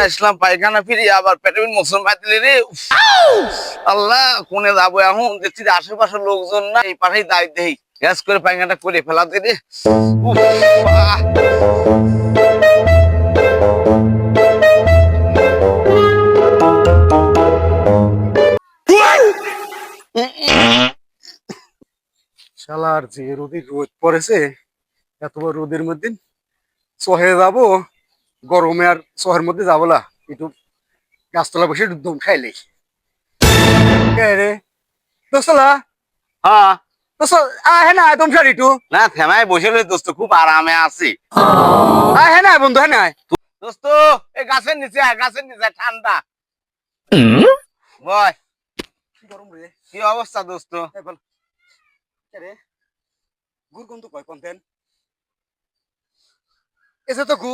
আসলাম পায়খানা ফিরি আবার পেটের মোসন পাইতেলি রে আল্লাহ কোনে যাবো এখন দেখছি যে আশেপাশের লোকজন না এই পাশেই দায় দেই গ্যাস করে পায়খানাটা করে ফেলা দে রে উফ, আহ। শালার যে রোদ পড়েছে এত বড় রোদের মধ্যে শহরে যাবো গরমে আর শহরের মধ্যে যাবো না একটু গাছতলা বসে একটু দম খাইলে রে দোস্তলা হ্যাঁ দোস্ত আহে না দম খাই একটু না থেমায় বসে রয়ে দোস্ত খুব আরামে আছি আহে না বন্ধু হ্যাঁ না দোস্ত এই গাছের নিচে আয়, গাছের নিচে আয়, ঠান্ডা বয় কি গরম রে কি অবস্থা দোস্ত বল রে গুড় কোন তো কয় কন্টেন এসে তো গু